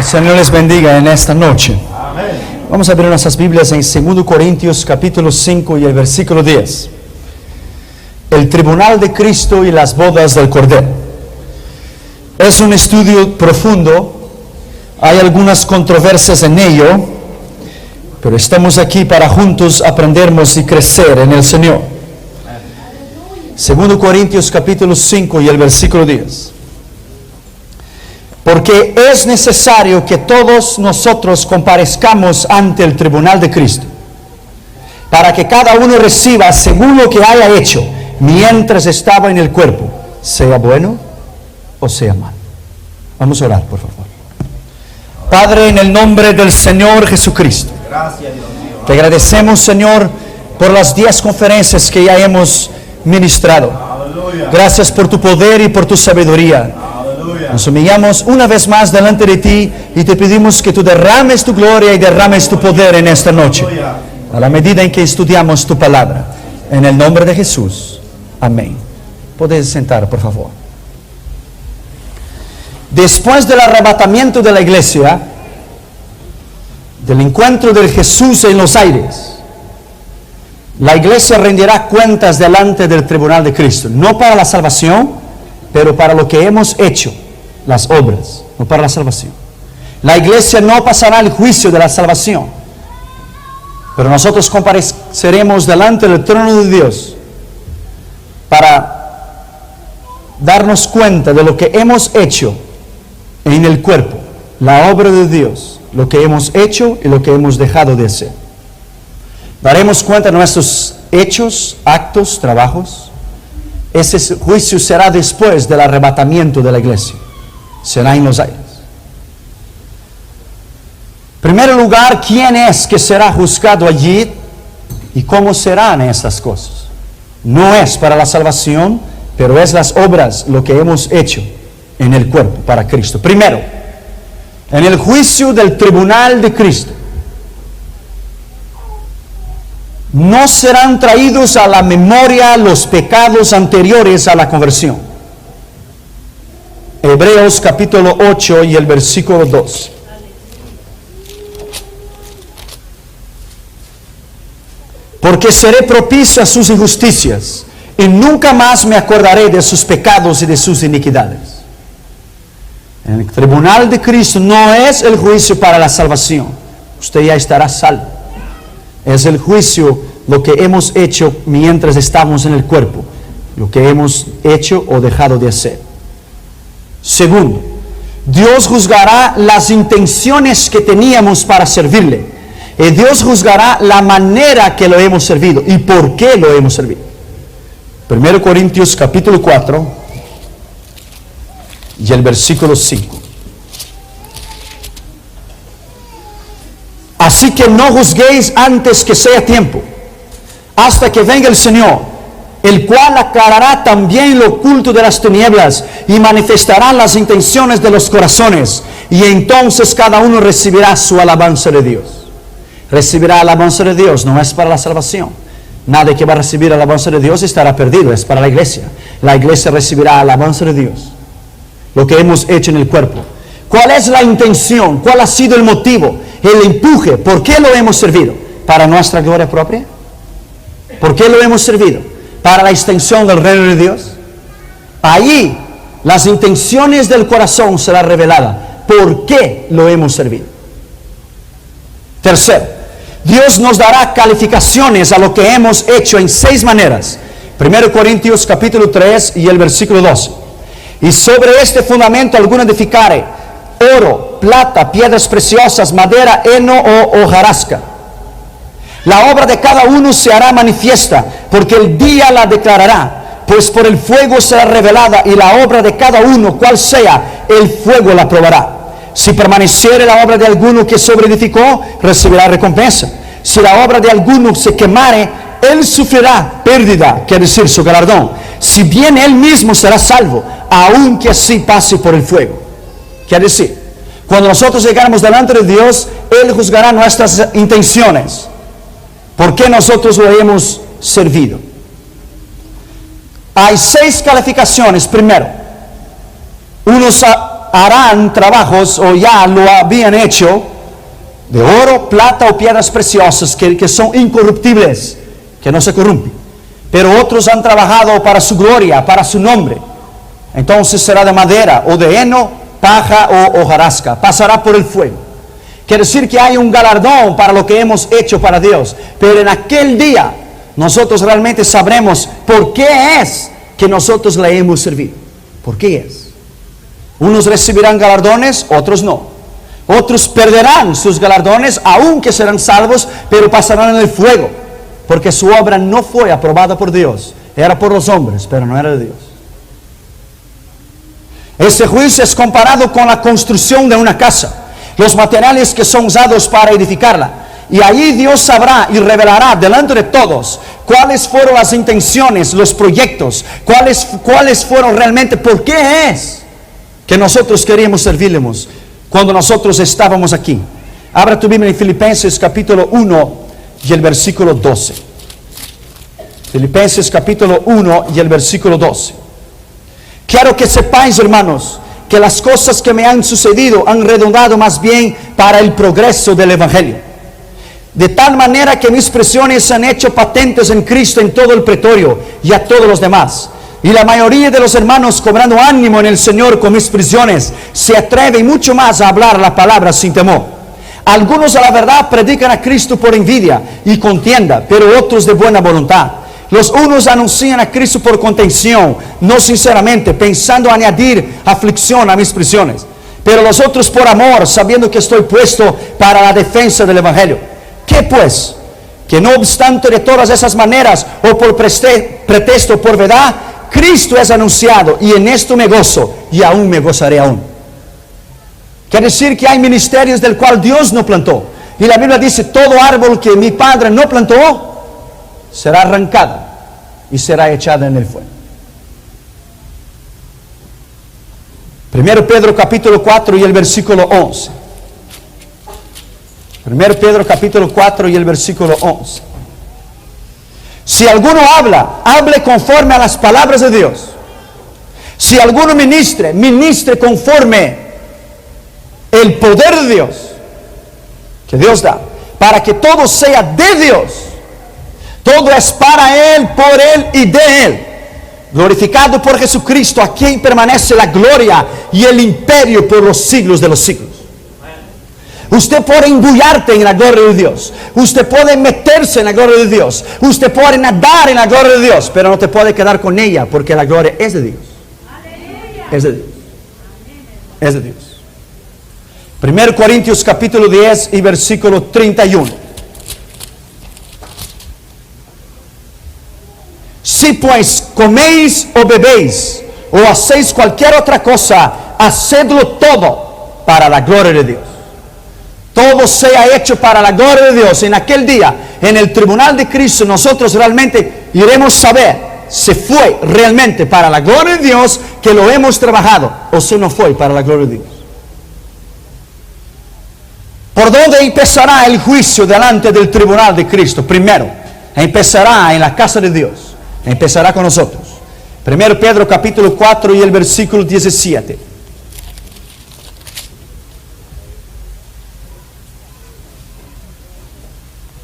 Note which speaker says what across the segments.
Speaker 1: Señor les bendiga en esta noche.
Speaker 2: Amén.
Speaker 1: Vamos a abrir nuestras Biblias en 2 Corintios capítulo 5 y el versículo 10. El tribunal de Cristo y las bodas del Cordero. Es un estudio profundo. Hay algunas controversias en ello, pero estamos aquí para juntos aprendernos y crecer en el Señor. 2 Corintios capítulo 5 y el versículo 10. Porque es necesario que todos nosotros comparezcamos ante el tribunal de Cristo, para que cada uno reciba según lo que haya hecho mientras estaba en el cuerpo, sea bueno o sea malo. Vamos a orar, por favor. Padre, en el nombre del Señor Jesucristo,
Speaker 2: Gracias, Dios mío.
Speaker 1: te agradecemos, Señor, por las 10 conferencias que ya hemos ministrado.
Speaker 2: Aleluya.
Speaker 1: Gracias por tu poder y por tu sabiduría.
Speaker 2: Aleluya.
Speaker 1: Nos humillamos una vez más delante de ti y te pedimos que tú derrames tu gloria y derrames tu poder en esta noche, a la medida en que estudiamos tu palabra. En el nombre de Jesús. Amén. Puedes sentar, por favor. Después del arrebatamiento de la iglesia, del encuentro de Jesús en los aires, la iglesia rendirá cuentas delante del tribunal de Cristo, no para la salvación, pero para lo que hemos hecho, las obras, no para la salvación. La iglesia no pasará el juicio de la salvación, pero nosotros compareceremos delante del trono de Dios para darnos cuenta de lo que hemos hecho en el cuerpo, la obra de Dios, lo que hemos hecho y lo que hemos dejado de hacer. Daremos cuenta de nuestros hechos, actos, trabajos. Ese juicio será después del arrebatamiento de la iglesia. Será en los aires. En primer lugar, ¿quién es que será juzgado allí y cómo serán estas cosas? No es para la salvación, pero es las obras, lo que hemos hecho en el cuerpo para Cristo. Primero, en el juicio del tribunal de Cristo, no serán traídos a la memoria los pecados anteriores a la conversión. Hebreos capítulo 8 y el versículo 2. Porque seré propicio a sus injusticias y nunca más me acordaré de sus pecados y de sus iniquidades. En el tribunal de Cristo no es el juicio para la salvación. Usted ya estará salvo. Es el juicio, lo que hemos hecho mientras estamos en el cuerpo, lo que hemos hecho o dejado de hacer. Segundo, Dios juzgará las intenciones que teníamos para servirle. Y Dios juzgará la manera que lo hemos servido y por qué lo hemos servido. 1 Corintios capítulo 4 y el versículo 5. Así que no juzguéis antes que sea tiempo, hasta que venga el Señor, el cual aclarará también lo oculto de las tinieblas y manifestará las intenciones de los corazones, y entonces cada uno recibirá su alabanza de Dios. Recibirá alabanza de Dios, no es para la salvación. Nadie que va a recibir alabanza de Dios estará perdido, es para la iglesia. La iglesia recibirá alabanza de Dios, lo que hemos hecho en el cuerpo. ¿Cuál es la intención? ¿Cuál ha sido el motivo? El empuje. ¿Por qué lo hemos servido? ¿Para nuestra gloria propia? ¿Por qué lo hemos servido? ¿Para la extensión del reino de Dios? Allí las intenciones del corazón serán reveladas. ¿Por qué lo hemos servido? Tercero, Dios nos dará calificaciones a lo que hemos hecho en 6 maneras. 1 Corintios capítulo 3 y el versículo 12. Y sobre este fundamento alguno edificare oro, plata, piedras preciosas, madera, heno o hojarasca. La obra de cada uno se hará manifiesta, porque el día la declarará, pues por el fuego será revelada, y la obra de cada uno, cual sea, el fuego la probará. Si permaneciere la obra de alguno que sobreedificó, recibirá recompensa. Si la obra de alguno se quemare, él sufrirá pérdida, quiere decir su galardón. Si bien él mismo será salvo, aunque así pase por el fuego. Quiere decir, cuando nosotros llegamos delante de Dios, Él juzgará nuestras intenciones. ¿Por qué nosotros lo hemos servido? Hay 6 calificaciones. Primero, unos harán trabajos, o ya lo habían hecho, de oro, plata o piedras preciosas que son incorruptibles, que no se corrompen. Pero otros han trabajado para su gloria, para su nombre. Entonces será de madera, o de heno, paja o hojarasca. Pasará por el fuego. Quiere decir que hay un galardón para lo que hemos hecho para Dios. Pero en aquel día nosotros realmente sabremos por qué es que nosotros le hemos servido. ¿Por qué es? Unos recibirán galardones, otros no. Otros perderán sus galardones, aunque serán salvos, pero pasarán en el fuego. Porque su obra no fue aprobada por Dios. Era por los hombres, pero no era de Dios. Este juicio es comparado con la construcción de una casa. Los materiales que son usados para edificarla. Y ahí Dios sabrá y revelará delante de todos cuáles fueron las intenciones, los proyectos, cuáles fueron realmente, por qué es que nosotros queríamos servirles cuando nosotros estábamos aquí. Abra tu Biblia en Filipenses capítulo 1 y el versículo 12. Filipenses capítulo 1 y el versículo 12. Quiero que sepáis, hermanos, que las cosas que me han sucedido han redundado más bien para el progreso del Evangelio. De tal manera que mis prisiones se han hecho patentes en Cristo en todo el pretorio y a todos los demás. Y la mayoría de los hermanos, cobrando ánimo en el Señor con mis prisiones, se atreven mucho más a hablar la palabra sin temor. Algunos a la verdad predican a Cristo por envidia y contienda, pero otros de buena voluntad. Los unos anuncian a Cristo por contención, no sinceramente, pensando añadir aflicción a mis prisiones. Pero los otros por amor, sabiendo que estoy puesto para la defensa del Evangelio. ¿Qué pues? Que no obstante de todas esas maneras, o por pretexto, por verdad, Cristo es anunciado, y en esto me gozo, y aún me gozaré aún. Quiere decir que hay ministerios del cual Dios no plantó. Y la Biblia dice, todo árbol que mi Padre no plantó, será arrancada y será echada en el fuego. 1 Pedro capítulo 4 y el versículo 11. 1 Pedro capítulo 4 y el versículo 11. Si alguno habla, hable conforme a las palabras de Dios. Si alguno ministre, ministre conforme el poder de Dios que Dios da, para que todo sea de Dios. Todo es para Él, por Él y de Él. Glorificado por Jesucristo, a quien permanece la gloria y el imperio por los siglos de los siglos. Usted puede embullarte en la gloria de Dios. Usted puede meterse en la gloria de Dios. Usted puede nadar en la gloria de Dios, pero no te puede quedar con ella, porque la gloria es de Dios. Es de Dios. Es de Dios. 1 Corintios capítulo 10 y versículo 31. Si pues coméis o bebéis o hacéis cualquier otra cosa, hacedlo todo para la gloria de Dios. Todo sea hecho para la gloria de Dios. En aquel día, en el tribunal de Cristo, nosotros realmente iremos saber si fue realmente para la gloria de Dios que lo hemos trabajado, o si no fue para la gloria de Dios. ¿Por dónde empezará el juicio delante del tribunal de Cristo? Primero, empezará en la casa de Dios. Empezará con nosotros. 1 Pedro capítulo 4 y el versículo 17.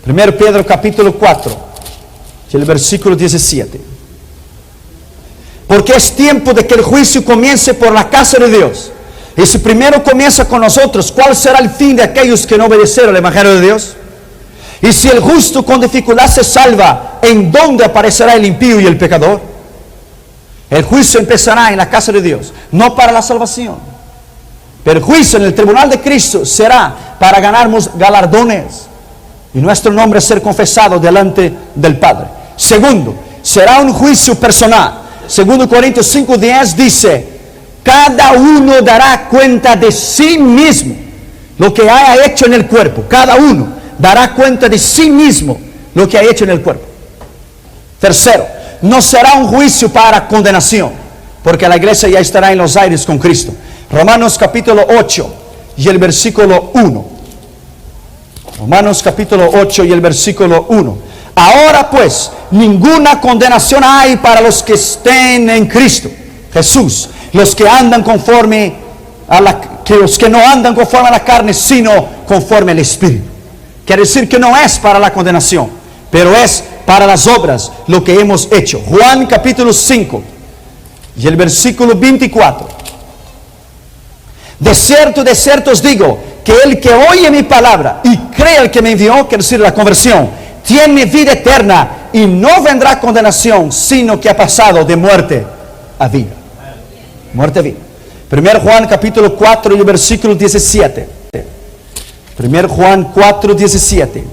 Speaker 1: 1 Pedro capítulo 4 y el versículo 17. Porque es tiempo de que el juicio comience por la casa de Dios. Y si primero comienza con nosotros, ¿cuál será el fin de aquellos que no obedecieron al Evangelio de Dios? Y si el justo con dificultad se salva, ¿en dónde aparecerá el impío y el pecador? El juicio empezará en la casa de Dios, no para la salvación. Pero el juicio en el tribunal de Cristo será para ganarnos galardones y nuestro nombre ser confesado delante del Padre. Segundo, será un juicio personal. 2 Corintios 5:10 dice, cada uno dará cuenta de sí mismo lo que haya hecho en el cuerpo. Cada uno dará cuenta de sí mismo lo que ha hecho en el cuerpo. Tercero, no será un juicio para condenación, porque la iglesia ya estará en los aires con Cristo. Romanos capítulo 8 y el versículo 1. Romanos capítulo 8 y el versículo 1. Ahora pues, ninguna condenación hay para los que estén en Cristo Jesús, los que andan conforme que los que no andan conforme a la carne, sino conforme al Espíritu. Quiere decir que no es para la condenación, pero es para las obras lo que hemos hecho. Juan capítulo 5 y el versículo 24. De cierto os digo, que el que oye mi palabra y cree al que me envió, quiere decir la conversión, tiene vida eterna y no vendrá condenación, sino que ha pasado de muerte a vida. Muerte a vida. 1 Juan capítulo 4 y el versículo 17. 1 Juan 4, 17.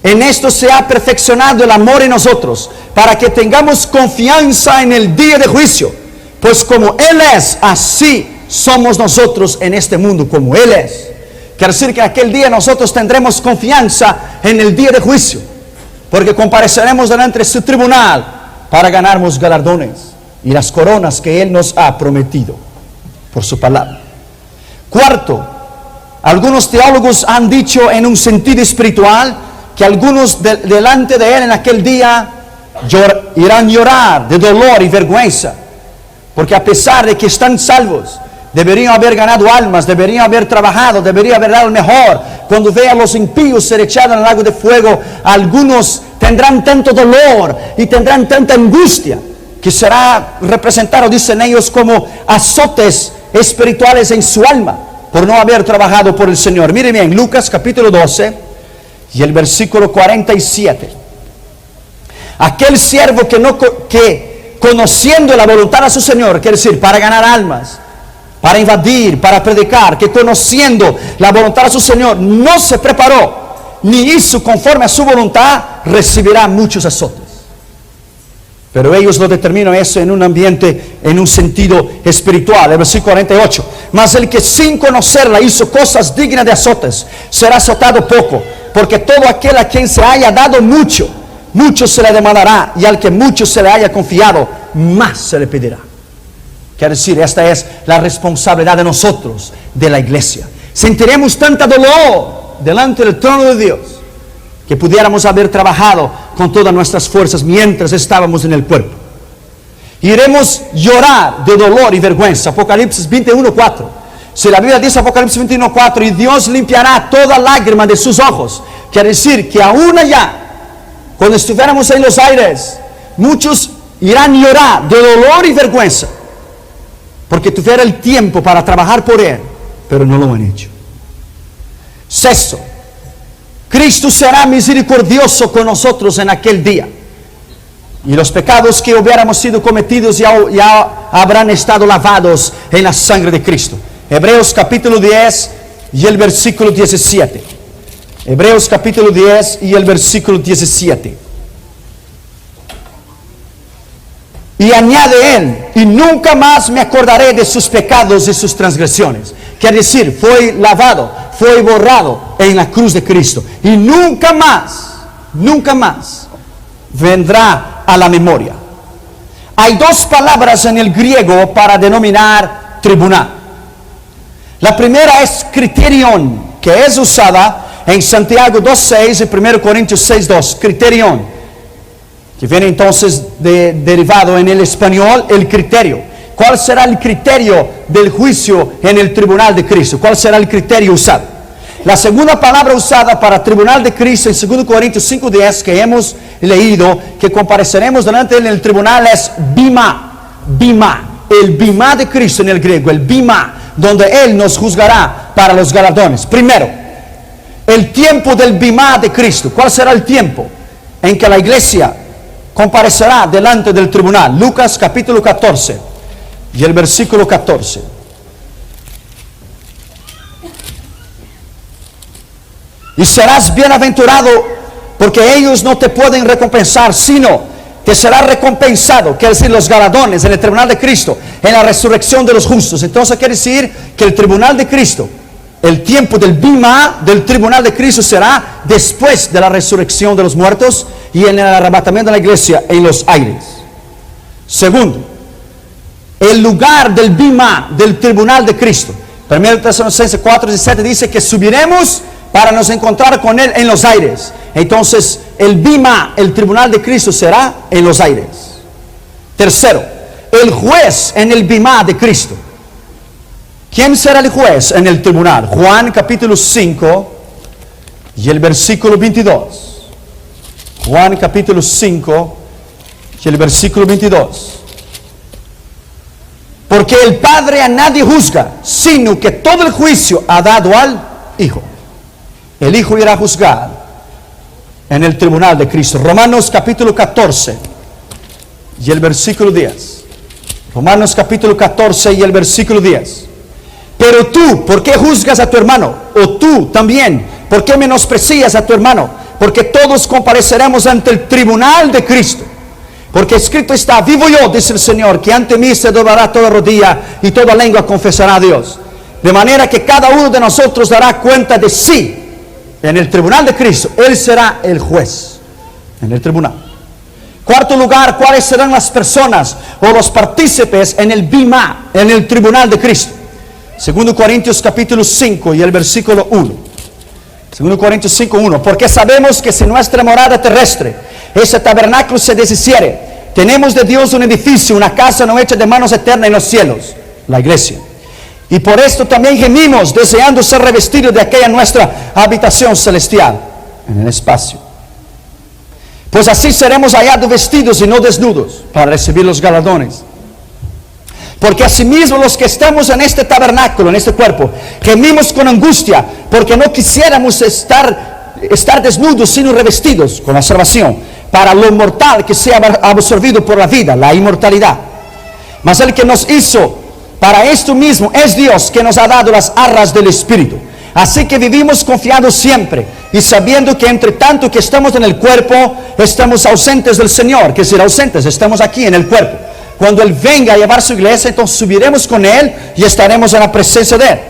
Speaker 1: En esto se ha perfeccionado el amor en nosotros, para que tengamos confianza en el día de juicio. Pues como Él es, así somos nosotros en este mundo, como Él es. Quiere decir que aquel día nosotros tendremos confianza en el día de juicio, porque compareceremos delante de su tribunal para ganarnos galardones y las coronas que Él nos ha prometido por su palabra. Cuarto, algunos teólogos han dicho en un sentido espiritual que algunos delante de Él en aquel día irán a llorar de dolor y vergüenza, porque a pesar de que están salvos, deberían haber ganado almas, deberían haber trabajado, deberían haber dado el mejor. Cuando vean a los impíos ser echados en el lago de fuego, algunos tendrán tanto dolor y tendrán tanta angustia que será representado, dicen ellos, como azotes espirituales en su alma por no haber trabajado por el Señor. Miren bien, Lucas capítulo 12 y el versículo 47. Aquel siervo que conociendo la voluntad de su Señor, quiere decir, para ganar almas, para invadir, para predicar, que conociendo la voluntad de su Señor no se preparó, ni hizo conforme a su voluntad, recibirá muchos azotes. Pero ellos lo determinan eso en un ambiente, en un sentido espiritual. El versículo 48. Mas el que sin conocerla hizo cosas dignas de azotes, será azotado poco. Porque todo aquel a quien se haya dado mucho, mucho se le demandará. Y al que mucho se le haya confiado, más se le pedirá. Quiere decir, esta es la responsabilidad de nosotros, de la iglesia. Sentiremos tanta dolor delante del trono de Dios, que pudiéramos haber trabajado con todas nuestras fuerzas mientras estábamos en el cuerpo. Iremos llorar de dolor y vergüenza. Apocalipsis 21:4. Si la Biblia dice Apocalipsis 21:4, y Dios limpiará toda lágrima de sus ojos, quiere decir que aún allá, cuando estuviéramos en los aires, muchos irán a llorar de dolor y vergüenza, porque tuviera el tiempo para trabajar por Él, pero no lo han hecho. Sexto, Cristo será misericordioso con nosotros en aquel día, y los pecados que hubiéramos sido cometidos ya habrán estado lavados en la sangre de Cristo. Hebreos capítulo 10 y el versículo 17. Hebreos capítulo 10 y el versículo 17. Y añade Él, y nunca más me acordaré de sus pecados y sus transgresiones. Quiere decir, fue lavado, fue borrado en la cruz de Cristo. Y nunca más vendrá a la memoria. Hay dos palabras en el griego para denominar tribunal. La primera es criterion, que es usada en Santiago 2:6 y 1 Corintios 6:2. Criterion, que viene entonces derivado en el español el criterio. ¿Cuál será el criterio del juicio en el tribunal de Cristo? ¿Cuál será el criterio usado? La segunda palabra usada para tribunal de Cristo en 2 Corintios 5:10, que hemos leído, que compareceremos delante de él en el tribunal, es bima. Bima, el bima de Cristo en el griego, el bima, donde Él nos juzgará para los galardones. Primero, el tiempo del bima de Cristo. ¿Cuál será el tiempo en que la iglesia comparecerá delante del tribunal? Lucas capítulo 14 y el versículo 14. Y serás bienaventurado, porque ellos no te pueden recompensar, sino que será recompensado, quiere decir los galardones en el tribunal de Cristo, en la resurrección de los justos. Entonces quiere decir que el tribunal de Cristo, el tiempo del bima del tribunal de Cristo será después de la resurrección de los muertos y en el arrebatamiento de la iglesia en los aires. Segundo, el lugar del bima del tribunal de Cristo. 1 Tesalonicenses 4:17 dice que subiremos para nos encontrar con Él en los aires. Entonces, el bima, el tribunal de Cristo, será en los aires. Tercero, el juez en el bima de Cristo. ¿Quién será el juez en el tribunal? Juan capítulo 5 y el versículo 22. Juan capítulo 5 y el versículo 22. Porque el Padre a nadie juzga, sino que todo el juicio ha dado al Hijo. El Hijo irá a juzgar en el tribunal de Cristo. Romanos capítulo 14 y el versículo 10. Romanos capítulo 14 y el versículo 10. Pero tú, ¿por qué juzgas a tu hermano? O tú también, ¿por qué menosprecias a tu hermano? Porque todos compareceremos ante el tribunal de Cristo. Porque escrito está: vivo yo, dice el Señor, que ante mí se doblará toda rodilla y toda lengua confesará a Dios. De manera que cada uno de nosotros dará cuenta de sí en el tribunal de Cristo. Él será el juez en el tribunal. Cuarto lugar, ¿cuáles serán las personas o los partícipes en el bimá, en el tribunal de Cristo? 2 Corintios capítulo 5 y el versículo 1. 2 Corintios 5, 1. Porque sabemos que si nuestra morada terrestre, ese tabernáculo, se deshiciere, tenemos de Dios un edificio, una casa no hecha de manos, eterna en los cielos, la iglesia. Y por esto también gemimos, deseando ser revestidos de aquella nuestra habitación celestial en el espacio. Pues así seremos hallados vestidos y no desnudos, para recibir los galardones. Porque asimismo los que estamos en este tabernáculo, en este cuerpo, gemimos con angustia, porque no quisiéramos estar desnudos, sino revestidos con la salvación, para lo mortal que sea absorbido por la vida, la inmortalidad. Mas el que nos hizo para esto mismo es Dios, que nos ha dado las arras del Espíritu. Así que vivimos confiados siempre, y sabiendo que entre tanto que estamos en el cuerpo, estamos ausentes del Señor. Que decir ausentes, estamos aquí en el cuerpo. Cuando Él venga a llevar su iglesia, entonces subiremos con Él y estaremos en la presencia de Él.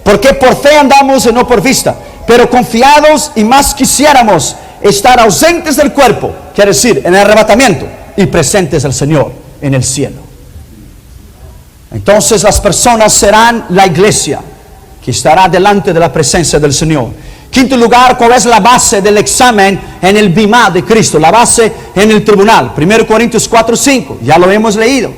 Speaker 1: Porque por fe andamos y no por vista, pero confiados, y más quisiéramos estar ausentes del cuerpo, quiere decir en el arrebatamiento, y presentes al Señor en el cielo. Entonces las personas serán la iglesia que estará delante de la presencia del Señor. Quinto lugar, ¿cuál es la base del examen en el bimá de Cristo? La base en el tribunal. 1 Corintios 4, 5, ya lo hemos leído.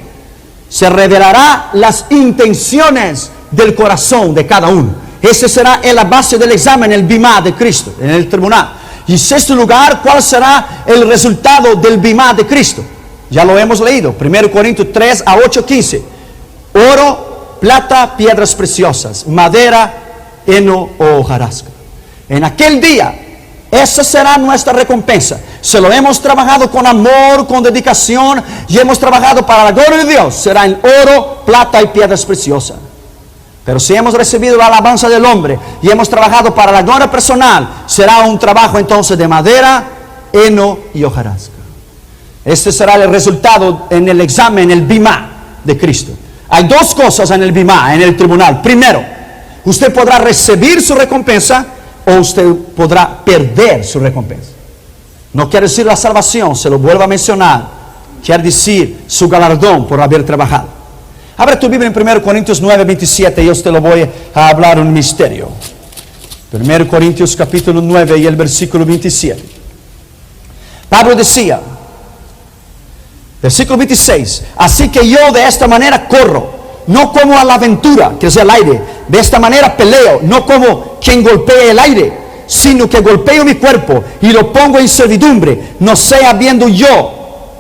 Speaker 1: Se revelará las intenciones del corazón de cada uno. Esa será la base del examen, el bimá de Cristo, en el tribunal. Y sexto lugar, ¿cuál será el resultado del bimá de Cristo? Ya lo hemos leído. 1 Corintios 3 a 8, 15. Oro, plata, piedras preciosas, madera, heno o hojarasca. En aquel día, esa será nuestra recompensa. Se lo hemos trabajado con amor, con dedicación, y hemos trabajado para la gloria de Dios. Será en oro, plata y piedras preciosas. Pero si hemos recibido la alabanza del hombre y hemos trabajado para la gloria personal, será un trabajo entonces de madera, heno y hojarasca. Este será el resultado en el examen, el bimá de Cristo. Hay dos cosas en el bimá, en el tribunal. Primero, usted podrá recibir su recompensa, o usted podrá perder su recompensa. No quiere decir la salvación, se lo vuelvo a mencionar. Quiere decir su galardón por haber trabajado. Abre tu Biblia en 1 Corintios 9, 27, y yo te lo voy a hablar un misterio. 1 Corintios capítulo 9 y el versículo 27. Pablo decía, versículo 26, así que yo de esta manera corro, no como a la aventura, que es el aire. De esta manera peleo, no como quien golpea el aire, sino que golpeo mi cuerpo y lo pongo en servidumbre, no sea habiendo yo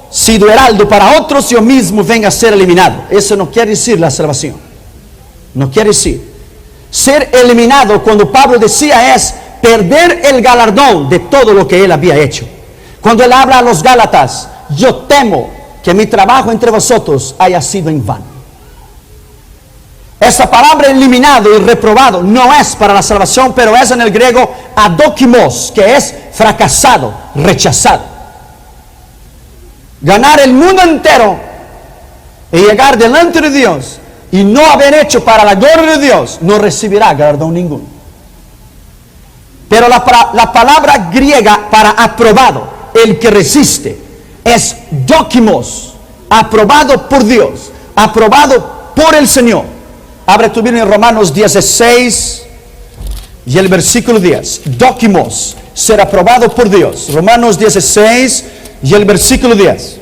Speaker 1: sido heraldo para otros, yo mismo venga a ser eliminado. Eso no quiere decir la salvación. No quiere decir. Ser eliminado, cuando Pablo decía, es perder el galardón de todo lo que él había hecho. Cuando él habla a los Gálatas, yo temo que mi trabajo entre vosotros haya sido en vano. Esa palabra eliminado y reprobado no es para la salvación, pero es en el griego adokimos, que es fracasado, rechazado. Ganar el mundo entero y llegar delante de Dios y no haber hecho para la gloria de Dios, no recibirá galardón ninguno. Pero la palabra griega para aprobado, el que resiste, es dokimos, aprobado por Dios, aprobado por el Señor. Abre tu Biblia en Romanos 16 y el versículo 10. Dokimos, ser aprobado por Dios. Romanos 16 y el versículo 10.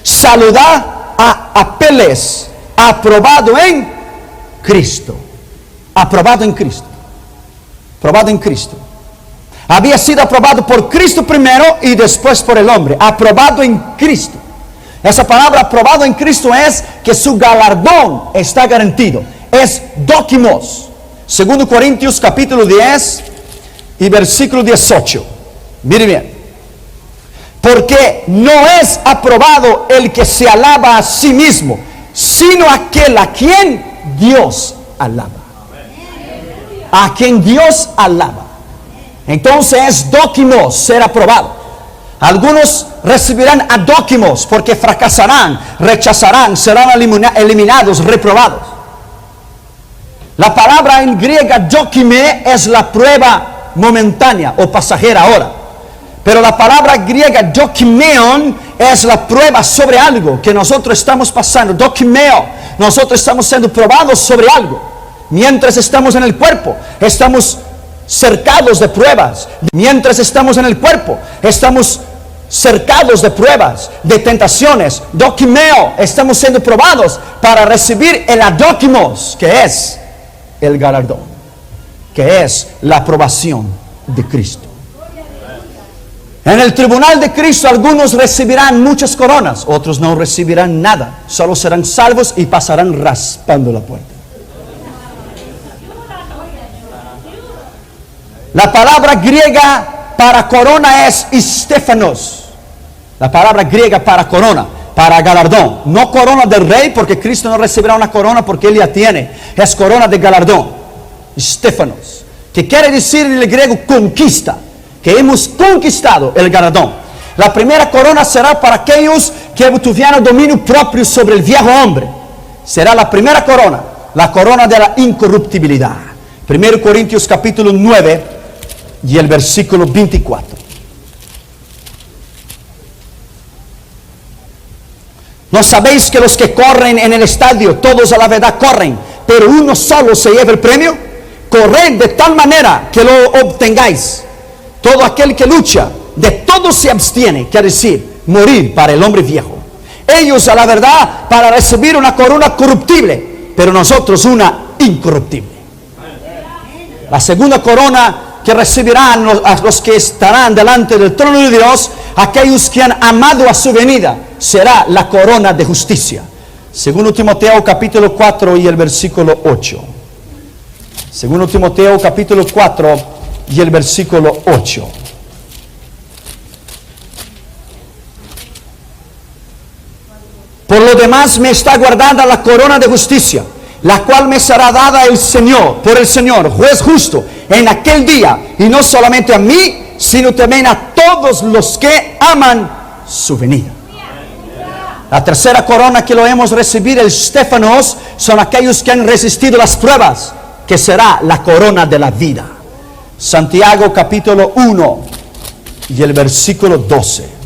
Speaker 1: Saludad a Apeles, aprobado en Cristo. aprobado en Cristo. Aprobado en Cristo. Había sido aprobado por Cristo primero y después por el hombre. Aprobado en Cristo. Esa palabra aprobado en Cristo es que su galardón está garantido. Es dokimos. 2 Corintios capítulo 10 y versículo 18. Mire bien. Porque no es aprobado el que se alaba a sí mismo, sino aquel a quien Dios alaba. A quien Dios alaba. Entonces es dokimos, ser aprobado. Algunos recibirán adóquimos porque fracasarán, rechazarán, serán eliminados, reprobados. La palabra en griega dokime es la prueba momentánea o pasajera ahora. Pero la palabra griega dokimeon es la prueba sobre algo que nosotros estamos pasando. Dokimeo, nosotros estamos siendo probados sobre algo. Mientras estamos en el cuerpo, estamos cercados de pruebas. Mientras estamos en el cuerpo, estamos cercados de pruebas, de tentaciones. Dokimeo, estamos siendo probados para recibir el adóquimos, que es el galardón, que es la aprobación de Cristo. En el tribunal de Cristo algunos recibirán muchas coronas, otros no recibirán nada, solo serán salvos y pasarán raspando la puerta. La palabra griega para corona es Stéphanos. La palabra griega para corona, para galardón. No corona del rey, porque Cristo no recibirá una corona porque Él ya tiene. Es corona de galardón. Stéphanos. Que quiere decir en el griego conquista. Que hemos conquistado el galardón. La primera corona será para aquellos que tuvieron dominio propio sobre el viejo hombre. Será la primera corona, la corona de la incorruptibilidad. 1 Corintios capítulo 9 y el versículo 24. ¿No sabéis que los que corren en el estadio, todos a la verdad corren, pero uno solo se lleva el premio? Corred de tal manera que lo obtengáis. Todo aquel que lucha, de todo se abstiene, quiere decir, morir para el hombre viejo. Ellos a la verdad para recibir una corona corruptible, pero nosotros una incorruptible. La segunda corona que recibirán los que estarán delante del trono de Dios, aquellos que han amado a su venida, será la corona de justicia. Segundo Timoteo capítulo 4 y el versículo 8. Segundo Timoteo capítulo 4 y el versículo 8. Por lo demás me está guardada la corona de justicia, la cual me será dada el Señor, por el Señor, juez justo, en aquel día, y no solamente a mí, sino también a todos los que aman su venida. La tercera corona que lo hemos recibido, el Stéphanos, son aquellos que han resistido las pruebas, que será la corona de la vida. Santiago capítulo 1 y el versículo 12.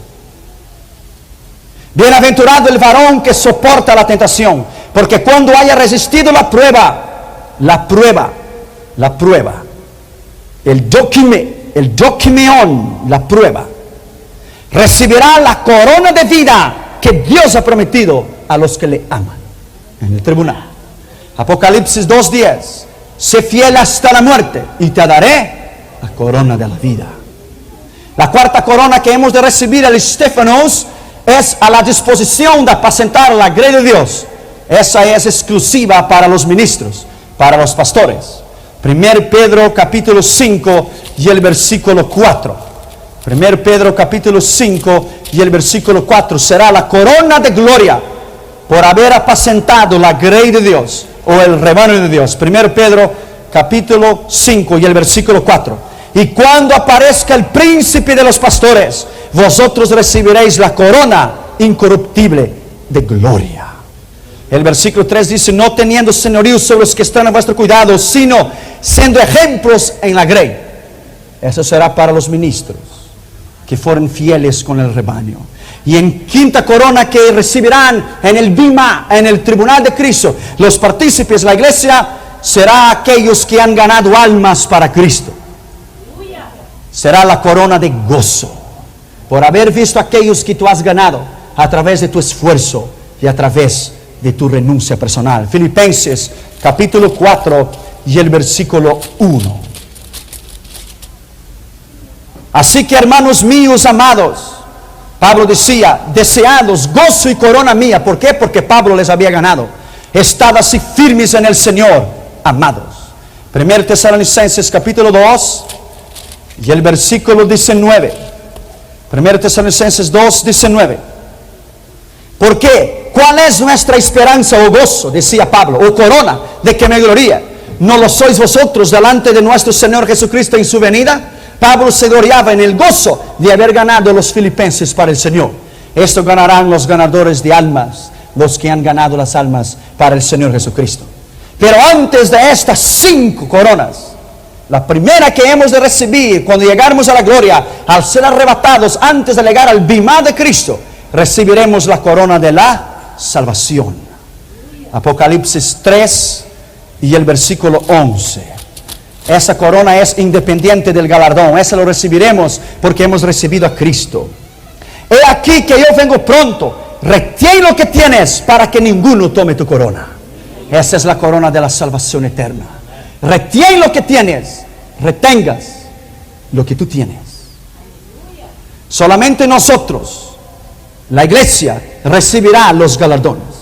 Speaker 1: Bienaventurado el varón que soporta la tentación, porque cuando haya resistido la prueba, el dokimeon, la prueba, recibirá la corona de vida que Dios ha prometido a los que le aman en el tribunal. Apocalipsis 2:10. Sé fiel hasta la muerte y te daré la corona de la vida. La cuarta corona que hemos de recibir, el Stéphanos, es a la disposición de apacentar la grey de Dios. Esa es exclusiva para los ministros, para los pastores. 1 Pedro capítulo 5 y el versículo 4. 1 Pedro capítulo 5 y el versículo 4. Será la corona de gloria por haber apacentado la grey de Dios o el rebaño de Dios. 1 Pedro capítulo 5 y el versículo 4. Y cuando aparezca el príncipe de los pastores, vosotros recibiréis la corona incorruptible de gloria. El versículo 3 dice, no teniendo señorío sobre los que están a vuestro cuidado, sino siendo ejemplos en la grey. Eso será para los ministros que fueron fieles con el rebaño. Y en quinta corona que recibirán en el Bima, en el tribunal de Cristo, los partícipes, la iglesia, será aquellos que han ganado almas para Cristo. Será la corona de gozo por haber visto aquellos que tú has ganado a través de tu esfuerzo y a través de tu renuncia personal. Filipenses capítulo 4 y el versículo 1. Así que, hermanos míos amados, Pablo decía, deseados gozo y corona mía. ¿Por qué? Porque Pablo les había ganado. Estad así firmes en el Señor, amados. 1 Tesalonicenses capítulo 2 y el versículo 19. 1 Tesalonicenses 2, 19. ¿Por qué? ¿Cuál es nuestra esperanza o gozo? Decía Pablo, o corona de que me gloría. ¿No lo sois vosotros delante de nuestro Señor Jesucristo en su venida? Pablo se gloriaba en el gozo de haber ganado a los filipenses para el Señor. Esto ganarán los ganadores de almas, los que han ganado las almas para el Señor Jesucristo. Pero antes de estas 5 coronas, la primera que hemos de recibir cuando llegamos a la gloria, al ser arrebatados antes de llegar al bimá de Cristo, recibiremos la corona de la salvación. Apocalipsis 3 y el versículo 11. Esa corona es independiente del galardón. Esa lo recibiremos porque hemos recibido a Cristo. He aquí que yo vengo pronto. Retén lo que tienes para que ninguno tome tu corona. Esa es la corona de la salvación eterna. Retén lo que tienes. Retengas lo que tú tienes. Solamente nosotros, la iglesia, recibirá los galardones.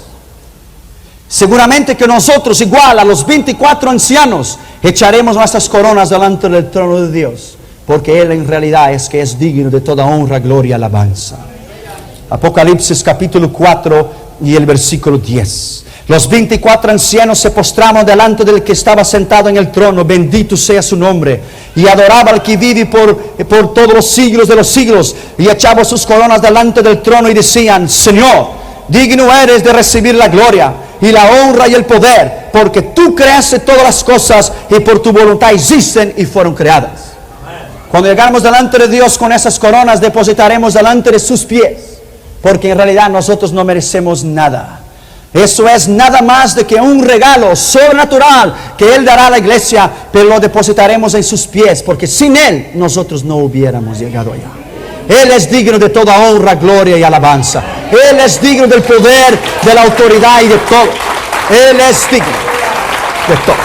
Speaker 1: Seguramente que nosotros, igual a los 24 ancianos, echaremos nuestras coronas delante del trono de Dios, porque Él en realidad es que es digno de toda honra, gloria y alabanza. Apocalipsis capítulo 4 y el versículo 10. Los 24 ancianos se postraron delante del que estaba sentado en el trono, bendito sea su nombre, y adoraba al que vive por todos los siglos de los siglos, y echaban sus coronas delante del trono y decían, Señor, digno eres de recibir la gloria y la honra y el poder, porque tú creaste todas las cosas y por tu voluntad existen y fueron creadas. Cuando llegamos delante de Dios con esas coronas, depositaremos delante de sus pies, porque en realidad nosotros no merecemos nada. Eso es nada más de que un regalo sobrenatural que Él dará a la iglesia, pero lo depositaremos en sus pies, porque sin Él nosotros no hubiéramos llegado allá. Él es digno de toda honra, gloria y alabanza. Él es digno del poder, de la autoridad y de todo. Él es digno de todo.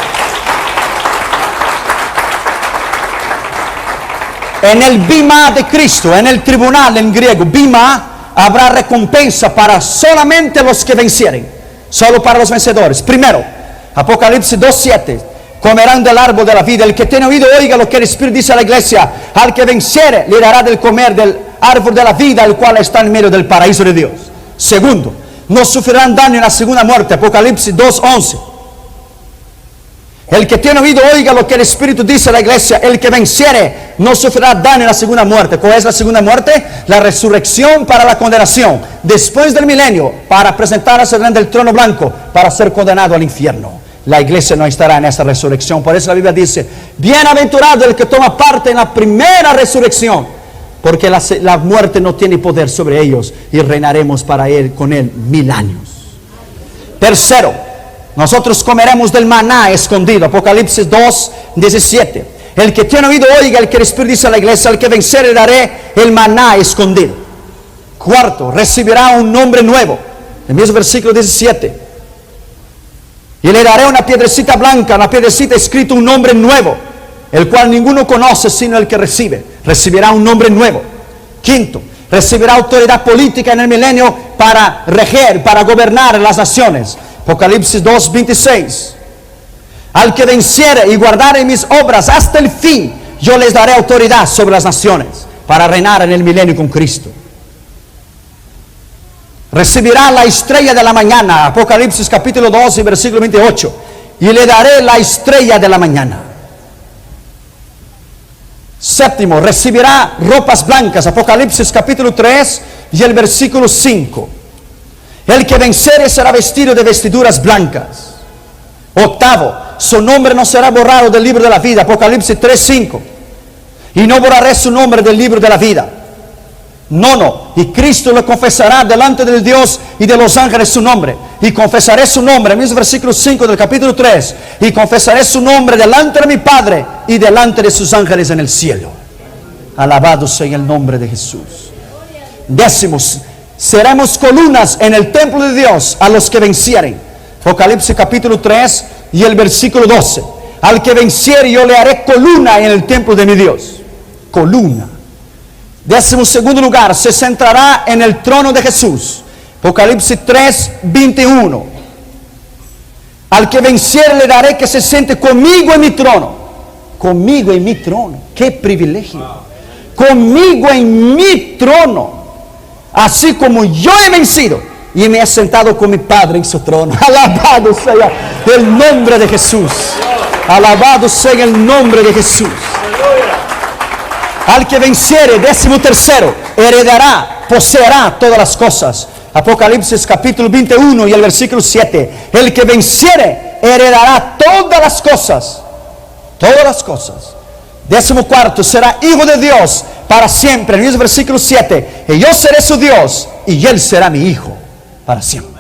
Speaker 1: En el bimá de Cristo, en el tribunal en griego, bimá, habrá recompensa para solamente los que vencieren. Solo para los vencedores. Primero, Apocalipsis 2:7. Comerán del árbol de la vida. El que tiene oído oiga lo que el Espíritu dice a la iglesia. Al que venciere le dará del comer del árbol de la vida, el cual está en medio del paraíso de Dios. Segundo, no sufrirán daño en la segunda muerte. Apocalipsis 2:11. El que tiene oído oiga lo que el Espíritu dice a la iglesia. El que venciere no sufrirá daño en la segunda muerte. ¿Cuál es la segunda muerte? La resurrección para la condenación. Después del milenio, para presentarse delante del trono blanco, para ser condenado al infierno. La iglesia no estará en esa resurrección. Por eso la Biblia dice, bienaventurado el que toma parte en la primera resurrección, porque la muerte no tiene poder sobre ellos y reinaremos para Él, con Él 1000 años. Tercero, nosotros comeremos del maná escondido. Apocalipsis 2:17. El que tiene oído oiga el que el Espíritu dice a la iglesia, al que venciere daré el maná escondido. Cuarto, recibirá un nombre nuevo. El mismo versículo 17. Y le daré una piedrecita blanca, una piedrecita escrito un nombre nuevo, el cual ninguno conoce sino el que recibe. Recibirá un nombre nuevo. Quinto, recibirá autoridad política en el milenio para reger, para gobernar las naciones. Apocalipsis 2:26. Al que venciere y guardare mis obras hasta el fin, yo les daré autoridad sobre las naciones para reinar en el milenio con Cristo. Recibirá la estrella de la mañana. Apocalipsis capítulo 2 y versículo 28. Y le daré la estrella de la mañana. Séptimo, recibirá ropas blancas. Apocalipsis capítulo 3 y el versículo 5. El que venciere será vestido de vestiduras blancas. Octavo, su nombre no será borrado del libro de la vida. Apocalipsis 3:5. Y no borraré su nombre del libro de la vida. Nono, y Cristo le confesará delante de Dios y de los ángeles su nombre. Y confesaré su nombre, el mismo versículo 5 del capítulo 3. Y confesaré su nombre delante de mi Padre y delante de sus ángeles en el cielo. Alabado sea el nombre de Jesús. Décimos, seremos columnas en el templo de Dios a los que vencieren. Apocalipsis capítulo 3 y el versículo 12. Al que venciere yo le haré columna en el templo de mi Dios. Columna. 12º lugar, se sentará en el trono de Jesús. Apocalipsis 3:21. Al que venciere le daré que se siente conmigo en mi trono. Conmigo en mi trono. ¡Qué privilegio! Conmigo en mi trono. Así como yo he vencido y me he sentado con mi Padre en su trono. Alabado sea el nombre de Jesús. Alabado sea el nombre de Jesús. Al que venciere, 13º, heredará, poseerá todas las cosas. Apocalipsis capítulo 21 y el versículo 7. El que venciere, heredará todas las cosas. Todas las cosas. 14º, será hijo de Dios para siempre. En el mismo versículo 7. Y yo seré su Dios y él será mi hijo para siempre.